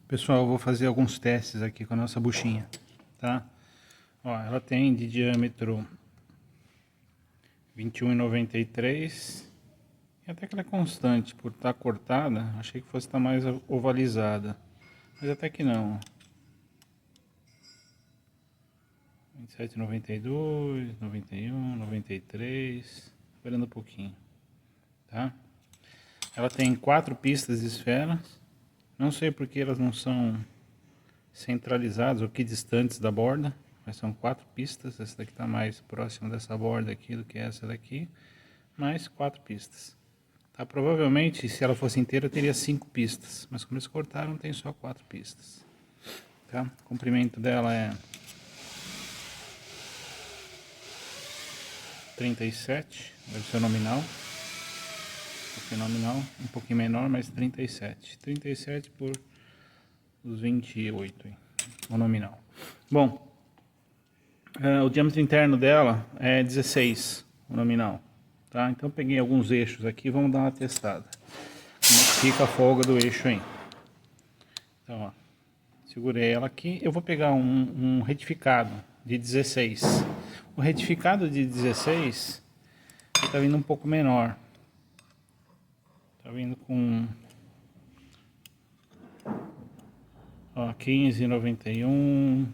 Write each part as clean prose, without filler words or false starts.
Pessoal, eu vou fazer alguns testes aqui com a nossa buchinha, tá? Ó, ela tem de diâmetro 21,93 e até que ela é constante, por estar cortada, achei que fosse estar mais ovalizada, mas até que não. 27,92, 91, 93, esperando um pouquinho, tá? Ela tem 4 pistas de esferas, não sei porque elas não são centralizadas ou equidistantes da borda, mas são 4 pistas. Essa daqui está mais próxima dessa borda aqui do que essa daqui, mais 4 pistas. Tá, provavelmente, se ela fosse inteira, teria 5 pistas, mas como eles cortaram, tem só 4 pistas. Tá? O comprimento dela é 37, deve ser o nominal. Um pouquinho menor, mas 37. 37 por os 28, o nominal. Bom, o diâmetro interno dela é 16, o nominal. Tá? Então eu peguei alguns eixos aqui e vamos dar uma testada. Como é que fica a folga do eixo aí. Então, ó, segurei ela aqui. Eu vou pegar um retificado de 16. O retificado de 16 está vindo um pouco menor. Está vindo com 15,91,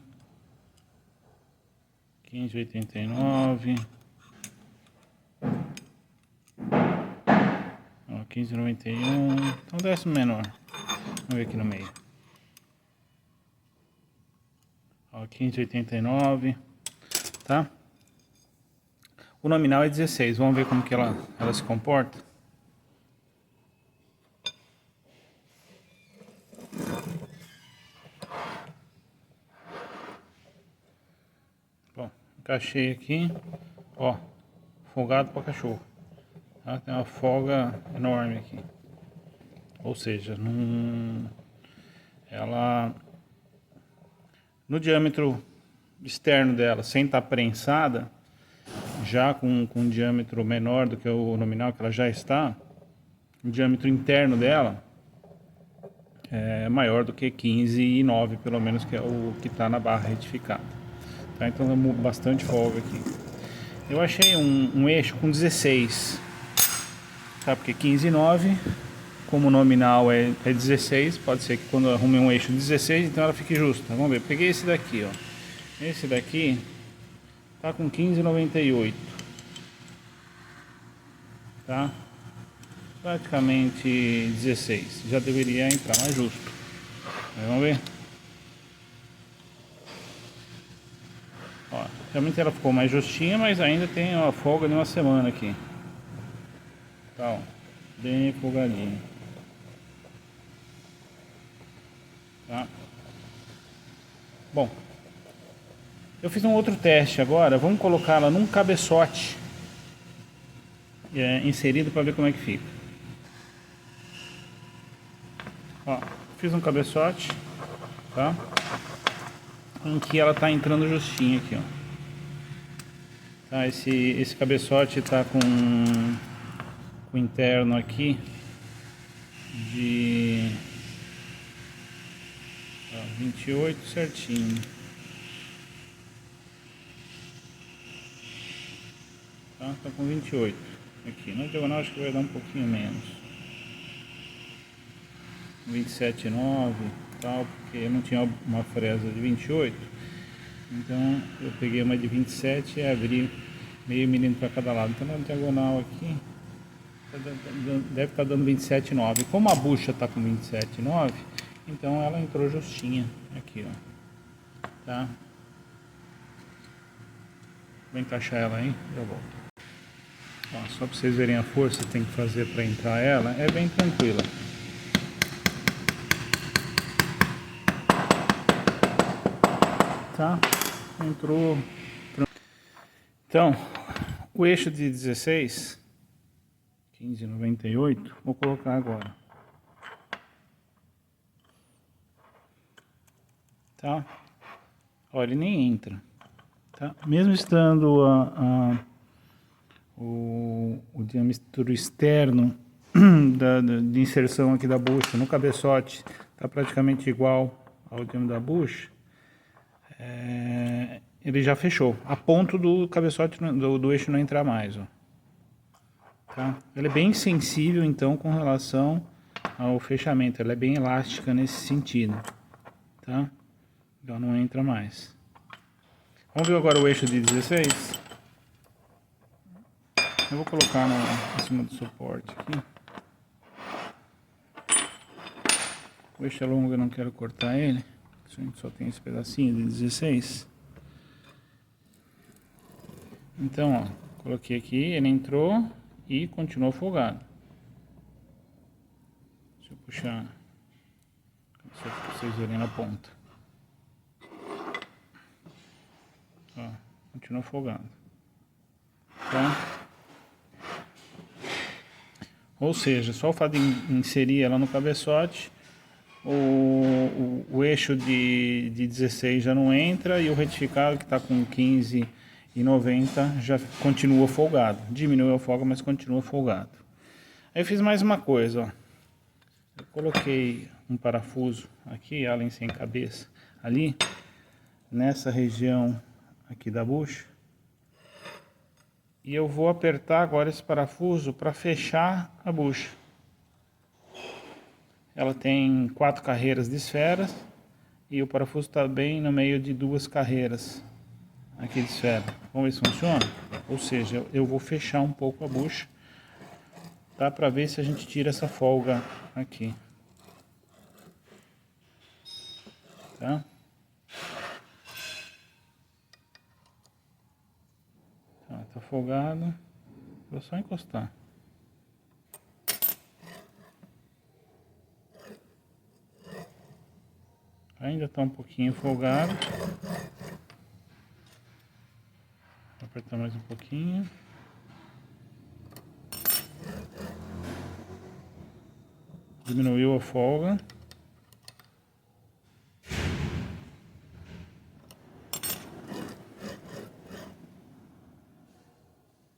15,89, 15,91, então décimo menor. Vamos ver aqui no meio. 15,89, tá? O nominal é 16, vamos ver como que ela se comporta. Bom, encaixei aqui, ó, folgado para cachorro. Tá? Tem uma folga enorme aqui. Ou seja, ela no diâmetro externo dela, sem estar prensada, já com um diâmetro menor do que o nominal que ela já está, o diâmetro interno dela é maior do que 15,9, pelo menos, que é o que está na barra retificada. Tá? Então é bastante folga aqui. Eu achei um eixo com 16, tá? Porque 15,9, como o nominal é 16, pode ser que quando eu arrume um eixo 16, então ela fique justa. Vamos ver, peguei esse daqui, ó. Esse daqui tá com 15,98, tá? Praticamente 16, já deveria entrar mais justo. Aí, vamos ver. Ó, realmente ela ficou mais justinha, mas ainda tem uma folga de uma semana aqui. Tá, ó, bem folgadinho. Tá? Bom, eu fiz um outro teste agora. Vamos colocar ela num cabeçote inserido para ver como é que fica. Ó, fiz um cabeçote, tá? Em que ela tá entrando justinha aqui, ó. Tá, esse cabeçote tá com o interno aqui de 28 certinho. Tá com 28 aqui. Na diagonal acho que vai dar um pouquinho menos. 27,9 tal, porque eu não tinha uma fresa de 28. Então eu peguei uma de 27 e abri meio milímetro para cada lado. Então na diagonal aqui deve estar dando 27,9. Como a bucha está com 27,9, então ela entrou justinha aqui, ó. Tá? Vou encaixar ela aí, já volto. Ó, só para vocês verem a força que tem que fazer para entrar ela, é bem tranquila. Tá? Entrou. Então, o eixo de 16, 15,98, vou colocar agora. Tá? Olha, ele nem entra. Tá? Mesmo estando o diâmetro externo de inserção aqui da bucha no cabeçote Tá praticamente igual ao diâmetro da bucha. Ele já fechou, a ponto do cabeçote do eixo não entrar mais, ó. Tá? Ela é bem sensível então com relação ao fechamento, ela é bem elástica nesse sentido, tá? Então não entra mais. Vamos ver agora o eixo de 16. Eu vou colocar em cima do suporte aqui. O eixo é longo, eu não quero cortar ele. A gente só tem esse pedacinho de 16. Então, ó, coloquei aqui, ele entrou e continuou folgado. Deixa eu puxar, só para vocês verem na ponta. Ó, continua folgado. Tá? Ou seja, só o fato de inserir ela no cabeçote, o eixo de 16 já não entra e o retificado que está com 15,90 já continua folgado. Diminuiu a folga, mas continua folgado. Aí eu fiz mais uma coisa, ó. Eu coloquei um parafuso aqui, além sem cabeça, ali, nessa região aqui da bucha. E eu vou apertar agora esse parafuso para fechar a bucha. Ela tem 4 carreiras de esferas e o parafuso está bem no meio de 2 carreiras aqui de esfera. Vamos ver se funciona? Ou seja, eu vou fechar um pouco a bucha, tá? Para ver se a gente tira essa folga aqui. Tá? Tá folgado. Vou só encostar. Ainda está um pouquinho folgado. Vou apertar mais um pouquinho. Diminuiu a folga.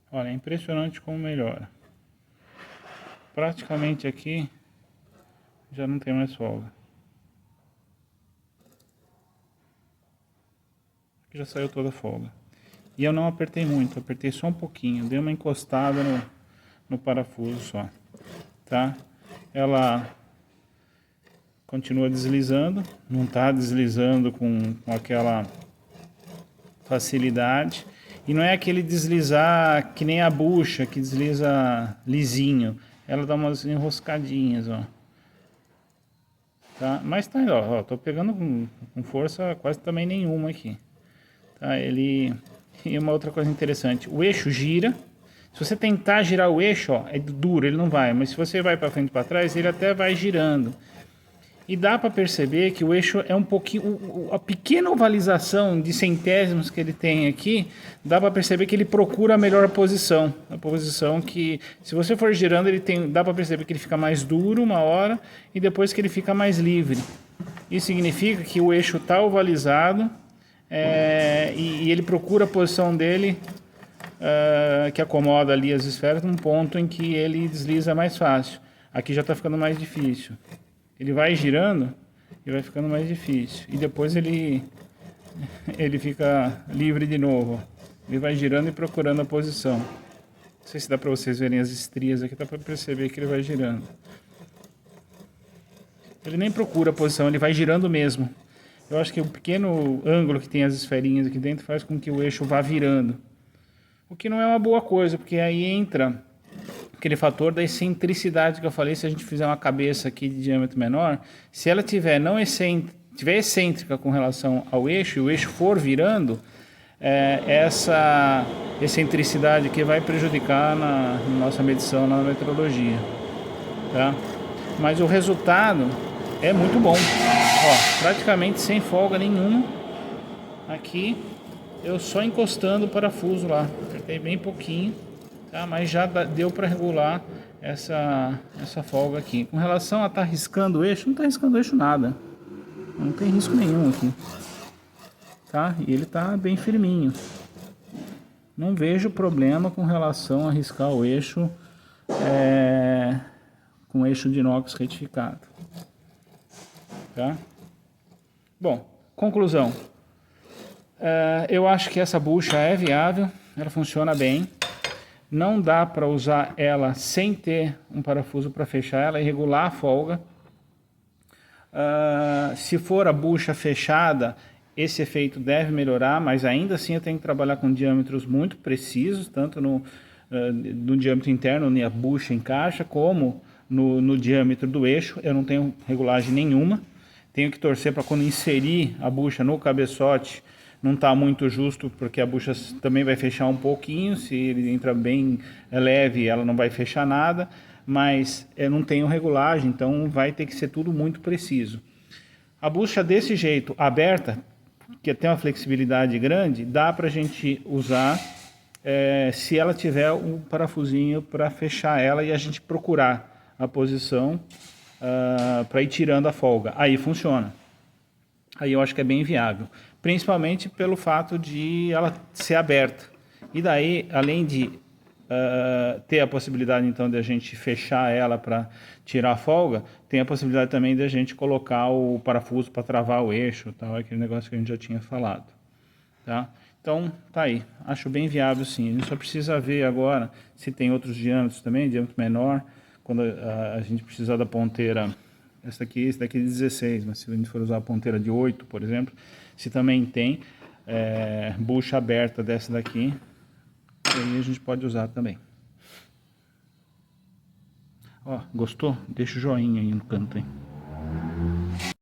Olha, é impressionante como melhora. Praticamente aqui já não tem mais folga. Aqui já saiu toda a folga. E eu não apertei muito, apertei só um pouquinho. Dei uma encostada no parafuso só. Tá? Ela continua deslizando. Não está deslizando com aquela facilidade. E não é aquele deslizar que nem a bucha, que desliza lisinho. Ela dá umas enroscadinhas, ó. Tá? Mas tá, ó, tô pegando com força quase também nenhuma aqui. Tá? E uma outra coisa interessante, o eixo gira. Se você tentar girar o eixo, ó, é duro, ele não vai. Mas se você vai para frente e para trás, ele até vai girando. E dá para perceber que o eixo é um pouquinho... A pequena ovalização de centésimos que ele tem aqui, dá para perceber que ele procura a melhor posição. A posição que, se você for girando, dá para perceber que ele fica mais duro uma hora e depois que ele fica mais livre. Isso significa que o eixo está ovalizado e ele procura a posição dele que acomoda ali as esferas num ponto em que ele desliza mais fácil. Aqui já está ficando mais difícil. Ele vai girando e vai ficando mais difícil. E depois ele fica livre de novo. Ele vai girando e procurando a posição. Não sei se dá para vocês verem as estrias aqui, dá para perceber que ele vai girando. Ele nem procura a posição, ele vai girando mesmo. Eu acho que o pequeno ângulo que tem as esferinhas aqui dentro faz com que o eixo vá virando. O que não é uma boa coisa, porque aí entra aquele fator da excentricidade que eu falei. Se a gente fizer uma cabeça aqui de diâmetro menor, se ela tiver excêntrica com relação ao eixo, e o eixo for virando, essa excentricidade que vai prejudicar na nossa medição, na metrologia, tá? Mas o resultado é muito bom. Ó, praticamente sem folga nenhuma. Aqui eu só encostando o parafuso lá, apertei bem pouquinho. Tá, mas já deu para regular essa folga aqui. Com relação a estar riscando o eixo, não está riscando o eixo nada. Não tem risco nenhum aqui. Tá? E ele está bem firminho. Não vejo problema com relação a riscar o eixo com eixo de inox retificado. tá? Bom, conclusão. Eu acho que essa bucha é viável, ela funciona bem. Não dá para usar ela sem ter um parafuso para fechar ela e regular a folga. Se for a bucha fechada, esse efeito deve melhorar, mas ainda assim eu tenho que trabalhar com diâmetros muito precisos, tanto no diâmetro interno, onde a bucha encaixa, como no diâmetro do eixo. Eu não tenho regulagem nenhuma. Tenho que torcer para quando inserir a bucha no cabeçote, não está muito justo, porque a bucha também vai fechar um pouquinho. Se ele entra bem leve, ela não vai fechar nada, mas eu não tenho regulagem, então vai ter que ser tudo muito preciso. A bucha desse jeito, aberta, que tem uma flexibilidade grande, dá para a gente usar se ela tiver um parafusinho para fechar ela e a gente procurar a posição para ir tirando a folga. Aí funciona. Aí eu acho que é bem viável, principalmente pelo fato de ela ser aberta. E daí, além de ter a possibilidade então de a gente fechar ela para tirar a folga, tem a possibilidade também de a gente colocar o parafuso para travar o eixo, tal, aquele negócio que a gente já tinha falado, tá? Então, tá aí. Acho bem viável, sim. A gente só precisa ver agora se tem outros diâmetros também, diâmetro menor, quando a gente precisar da ponteira. Esse daqui é 16, mas se a gente for usar a ponteira de 8, por exemplo, se também tem bucha aberta dessa daqui, aí a gente pode usar também. Ó, gostou? Deixa o joinha aí no canto, hein?